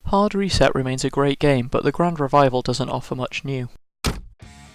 Hard Reset remains a great game, but the Grand Revival doesn't offer much new.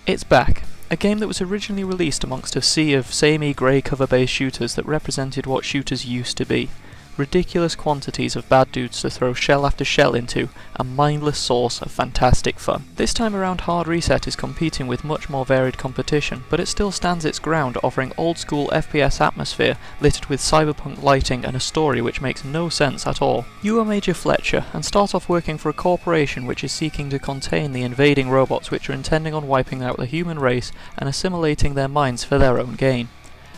It's back, a game that was originally released amongst a sea of samey grey cover-based shooters that represented what shooters used to be. Ridiculous quantities of bad dudes to throw shell after shell into, a mindless source of fantastic fun. This time around Hard Reset is competing with much more varied competition, but it still stands its ground, offering old school FPS atmosphere littered with cyberpunk lighting and a story which makes no sense at all. You are Major Fletcher, and start off working for a corporation which is seeking to contain the invading robots which are intending on wiping out the human race and assimilating their minds for their own gain.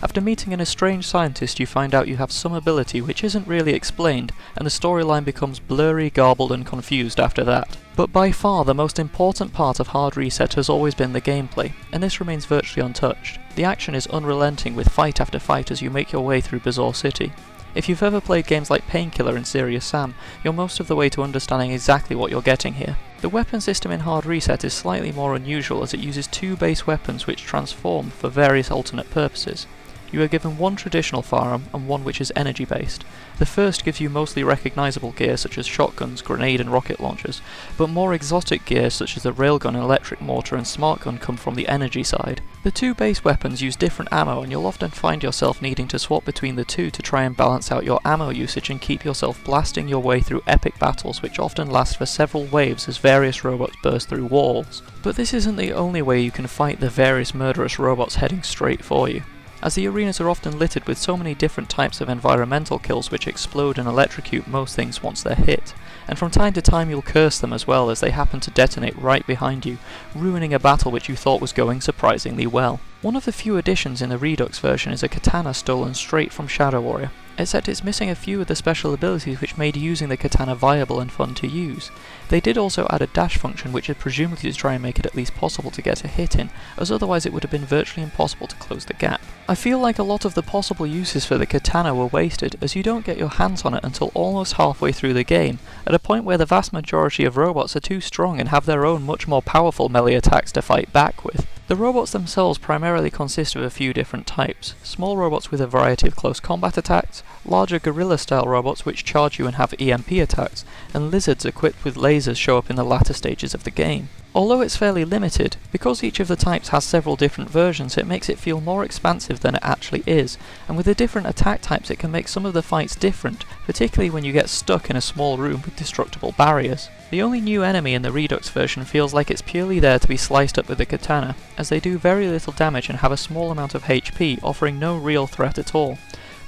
After meeting an estranged scientist, you find out you have some ability which isn't really explained, and the storyline becomes blurry, garbled and confused after that. But by far the most important part of Hard Reset has always been the gameplay, and this remains virtually untouched. The action is unrelenting with fight after fight as you make your way through Bazaar City. If you've ever played games like Painkiller and Serious Sam, you're most of the way to understanding exactly what you're getting here. The weapon system in Hard Reset is slightly more unusual as it uses two base weapons which transform for various alternate purposes. You are given one traditional firearm and one which is energy based. The first gives you mostly recognisable gear such as shotguns, grenade and rocket launchers, but more exotic gear such as the railgun and electric mortar and smart gun come from the energy side. The two base weapons use different ammo, and you'll often find yourself needing to swap between the two to try and balance out your ammo usage and keep yourself blasting your way through epic battles which often last for several waves as various robots burst through walls. But this isn't the only way you can fight the various murderous robots heading straight for you, as the arenas are often littered with so many different types of environmental kills which explode and electrocute most things once they're hit, and from time to time you'll curse them as well as they happen to detonate right behind you, ruining a battle which you thought was going surprisingly well. One of the few additions in the Redux version is a katana stolen straight from Shadow Warrior, except it's missing a few of the special abilities which made using the katana viable and fun to use. They did also add a dash function which is presumably to try and make it at least possible to get a hit in, as otherwise it would have been virtually impossible to close the gap. I feel like a lot of the possible uses for the katana were wasted, as you don't get your hands on it until almost halfway through the game, at a point where the vast majority of robots are too strong and have their own much more powerful melee attacks to fight back with. The robots themselves primarily consist of a few different types: small robots with a variety of close combat attacks, larger gorilla-style robots which charge you and have EMP attacks, and lizards equipped with lasers show up in the latter stages of the game. Although it's fairly limited, because each of the types has several different versions, it makes it feel more expansive than it actually is, and with the different attack types it can make some of the fights different, particularly when you get stuck in a small room with destructible barriers. The only new enemy in the Redux version feels like it's purely there to be sliced up with the katana, as they do very little damage and have a small amount of HP, offering no real threat at all,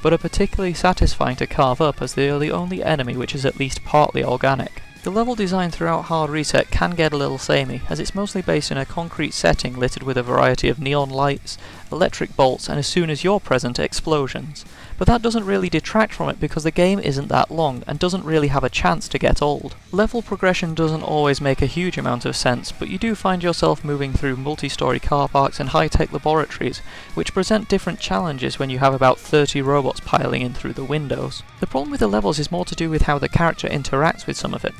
but are particularly satisfying to carve up as they are the only enemy which is at least partly organic. The level design throughout Hard Reset can get a little samey, as it's mostly based in a concrete setting littered with a variety of neon lights, electric bolts, and as soon as you're present, explosions. But that doesn't really detract from it because the game isn't that long and doesn't really have a chance to get old. Level progression doesn't always make a huge amount of sense, but you do find yourself moving through multi-storey car parks and high-tech laboratories, which present different challenges when you have about 30 robots piling in through the windows. The problem with the levels is more to do with how the character interacts with some of it.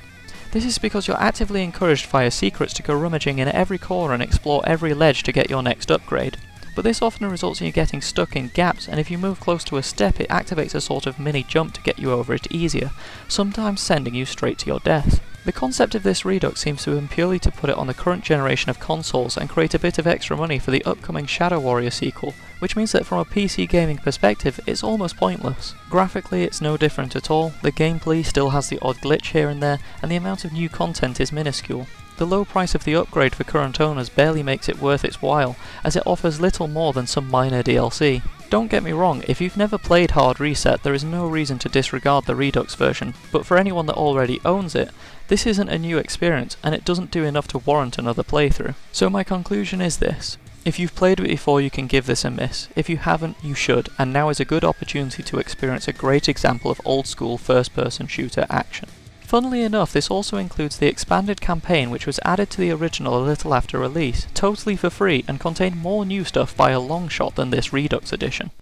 This is because you're actively encouraged via secrets to go rummaging in every corner and explore every ledge to get your next upgrade. But this often results in you getting stuck in gaps, and if you move close to a step it activates a sort of mini jump to get you over it easier, sometimes sending you straight to your death. The concept of this Redux seems to have been purely to put it on the current generation of consoles and create a bit of extra money for the upcoming Shadow Warrior sequel, which means that from a PC gaming perspective it's almost pointless. Graphically it's no different at all, the gameplay still has the odd glitch here and there, and the amount of new content is minuscule. The low price of the upgrade for current owners barely makes it worth its while, as it offers little more than some minor DLC. Don't get me wrong, if you've never played Hard Reset there is no reason to disregard the Redux version, but for anyone that already owns it, this isn't a new experience and it doesn't do enough to warrant another playthrough. So my conclusion is this: if you've played it before you can give this a miss, if you haven't you should, and now is a good opportunity to experience a great example of old school first person shooter action. Funnily enough, this also includes the expanded campaign which was added to the original a little after release, totally for free, and contained more new stuff by a long shot than this Redux edition.